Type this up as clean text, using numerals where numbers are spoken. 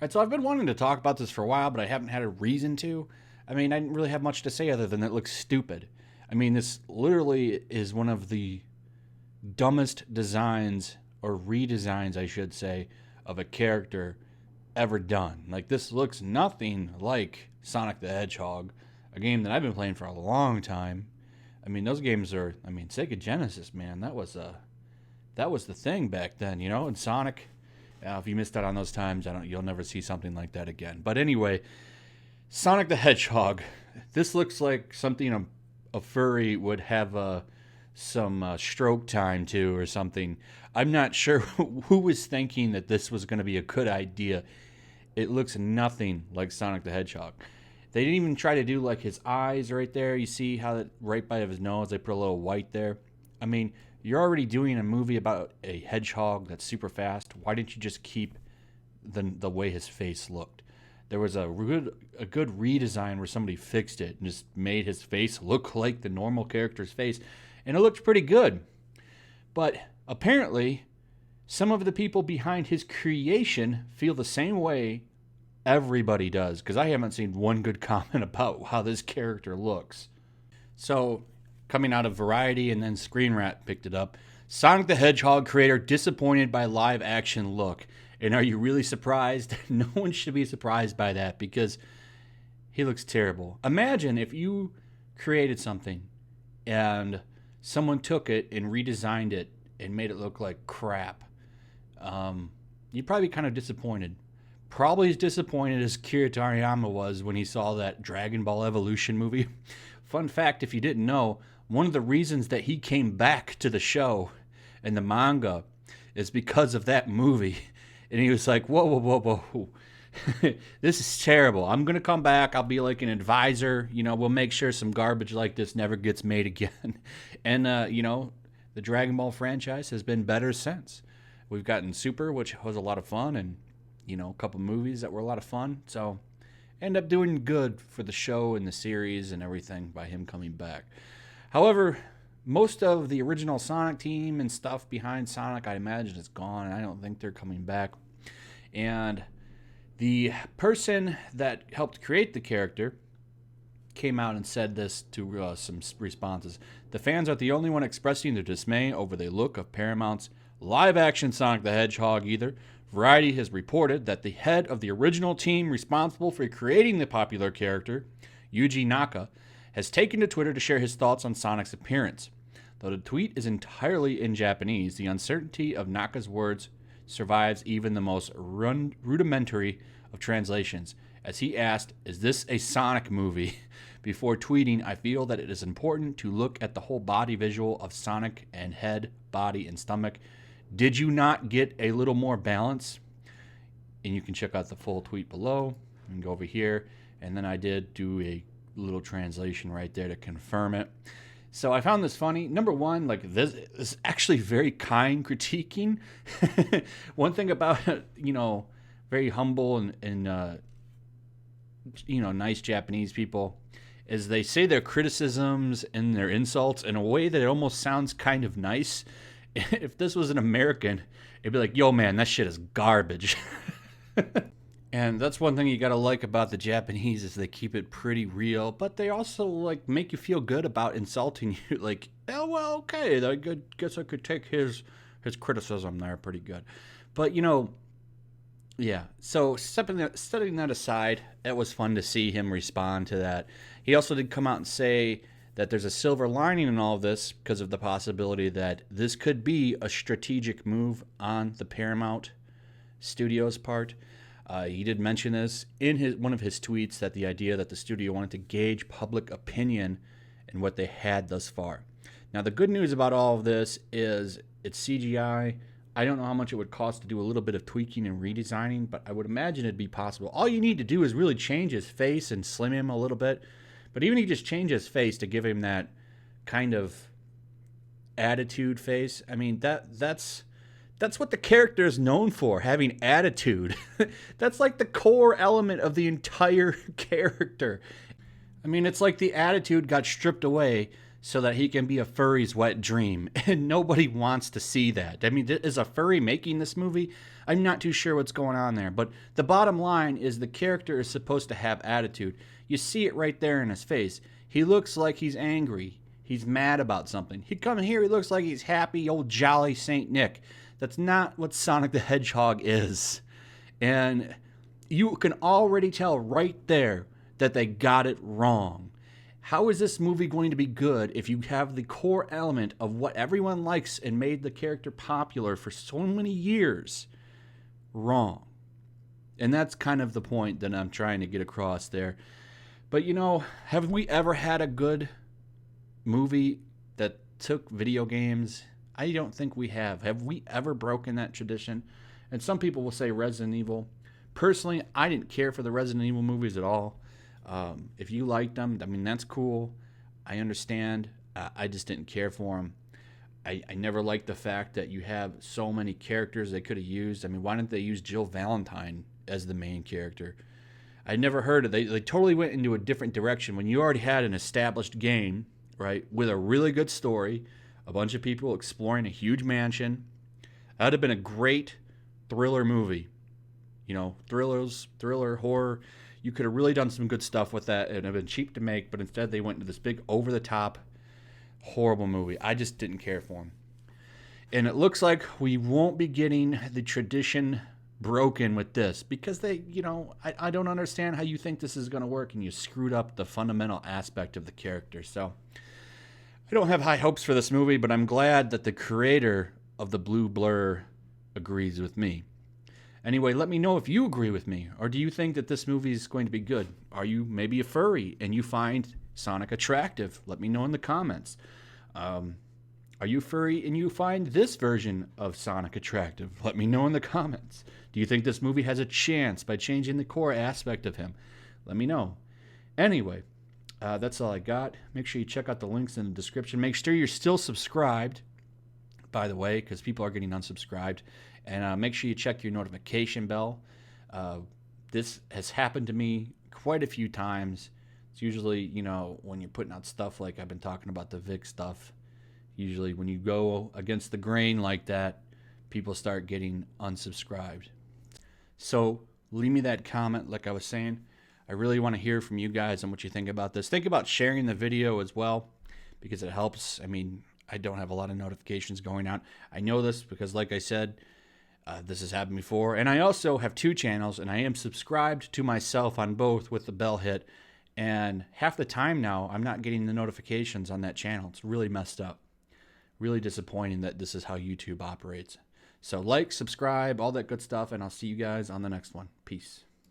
Right, so I've been wanting to talk about this for a while, but I haven't had a reason to. I mean, I didn't really have much to say other than it looks stupid. I mean, this literally is one of the dumbest designs, or redesigns, I should say, of a character ever done. Like, this looks nothing like Sonic the Hedgehog, a game that I've been playing for a long time. I mean, those games are, I mean, Sega Genesis, man, that was the thing back then, you know. And Sonic, if you missed out on those times, you'll never see something like that again. But anyway, Sonic the Hedgehog. This looks like something a furry would have some stroke time to or something. I'm not sure who was thinking that this was going to be a good idea. It looks nothing like Sonic the Hedgehog. They didn't even try to do like his eyes right there. You see how that right by his nose, they put a little white there. I mean, you're already doing a movie about a hedgehog that's super fast. Why didn't you just keep the way his face looked? There was a good redesign where somebody fixed it and just made his face look like the normal character's face, and it looked pretty good. But apparently, some of the people behind his creation feel the same way everybody does, because I haven't seen one good comment about how this character looks. So, coming out of Variety and then Screen Rant picked it up, Sonic the Hedgehog creator disappointed by live action look. And are you really surprised? No one should be surprised by that, because he looks terrible. Imagine if you created something and someone took it and redesigned it and made it look like crap. You'd probably be kind of disappointed. Probably as disappointed as Akira Toriyama was when he saw that Dragon Ball Evolution movie. Fun fact, if you didn't know, one of the reasons that he came back to the show and the manga is because of that movie. And he was like, whoa, whoa, whoa, whoa. This is terrible. I'm going to come back. I'll be like an advisor. You know, we'll make sure some garbage like this never gets made again. And, you know, the Dragon Ball franchise has been better since. We've gotten Super, which was a lot of fun, and, you know, a couple movies that were a lot of fun. So, end up doing good for the show and the series and everything by him coming back. However, most of the original Sonic team and stuff behind Sonic, I imagine, is gone. I don't think they're coming back. And the person that helped create the character came out and said this to some responses. The fans aren't the only one expressing their dismay over the look of Paramount's live-action Sonic the Hedgehog either. Variety has reported that the head of the original team responsible for creating the popular character, Yuji Naka, has taken to Twitter to share his thoughts on Sonic's appearance. Though the tweet is entirely in Japanese, the uncertainty of Naka's words survives even the most rudimentary of translations, as he asked, "Is this a Sonic movie?" Before tweeting, "I feel that it is important to look at the whole body visual of Sonic and head, body, and stomach. Did you not get a little more balance?" And you can check out the full tweet below and go over here. And then I did do a little translation right there to confirm it. So I found this funny. Number one, like, this is actually very kind critiquing. One thing about, you know, very humble and you know, nice Japanese people is they say their criticisms and their insults in a way that it almost sounds kind of nice. If this was an American, it'd be like, yo, man, that shit is garbage. And that's one thing you gotta like about the Japanese is they keep it pretty real, but they also like make you feel good about insulting you. Like, oh well, okay, I guess I could take his criticism there pretty good. But you know, yeah. So setting that aside, it was fun to see him respond to that. He also did come out and say that there's a silver lining in all of this because of the possibility that this could be a strategic move on the Paramount Studios part. He did mention this in one of his tweets, that the idea that the studio wanted to gauge public opinion and what they had thus far. Now, the good news about all of this is it's CGI. I don't know how much it would cost to do a little bit of tweaking and redesigning, but I would imagine it'd be possible. All you need to do is really change his face and slim him a little bit. But even if you just change his face to give him that kind of attitude face, I mean, that's what the character is known for, having attitude. That's like the core element of the entire character. I mean, it's like the attitude got stripped away so that he can be a furry's wet dream. And nobody wants to see that. I mean, is a furry making this movie? I'm not too sure what's going on there. But the bottom line is the character is supposed to have attitude. You see it right there in his face. He looks like he's angry. He's mad about something. He come in here, he looks like he's happy, old jolly Saint Nick. That's not what Sonic the Hedgehog is. And you can already tell right there that they got it wrong. How is this movie going to be good if you have the core element of what everyone likes and made the character popular for so many years wrong? And that's kind of the point that I'm trying to get across there. But you know, have we ever had a good movie that took video games? I don't think we have. Have we ever broken that tradition? And some people will say Resident Evil. Personally, I didn't care for the Resident Evil movies at all. If you liked them, I mean, that's cool. I understand. I just didn't care for them. I never liked the fact that you have so many characters they could have used. I mean, why didn't they use Jill Valentine as the main character? I never heard of it. They totally went into a different direction when you already had an established game, right, with a really good story, a bunch of people exploring a huge mansion. That would have been a great thriller movie. You know, thriller, horror. You could have really done some good stuff with that. It would have been cheap to make, but instead they went into this big, over-the-top, horrible movie. I just didn't care for them. And it looks like we won't be getting the tradition broken with this because they, you know, I don't understand how you think this is going to work and you screwed up the fundamental aspect of the character. So I don't have high hopes for this movie, but I'm glad that the creator of the Blue Blur agrees with me. Anyway, let me know if you agree with me, or do you think that this movie is going to be good? Are you maybe a furry and you find Sonic attractive? Let me know in the comments. Are you furry and you find this version of Sonic attractive? Let me know in the comments. Do you think this movie has a chance by changing the core aspect of him? Let me know. Anyway, that's all I got. Make sure you check out the links in the description. Make sure you're still subscribed, by the way, because people are getting unsubscribed. And make sure you check your notification bell. This has happened to me quite a few times. It's usually, you know, when you're putting out stuff like I've been talking about the Vic stuff. Usually when you go against the grain like that, people start getting unsubscribed. So leave me that comment like I was saying. I really want to hear from you guys on what you think about this. Think about sharing the video as well because it helps. I mean, I don't have a lot of notifications going out. I know this because, like I said, this has happened before. And I also have 2 channels, and I am subscribed to myself on both with the bell hit. And half the time now, I'm not getting the notifications on that channel. It's really messed up. Really disappointing that this is how YouTube operates. So like, subscribe, all that good stuff, and I'll see you guys on the next one. Peace.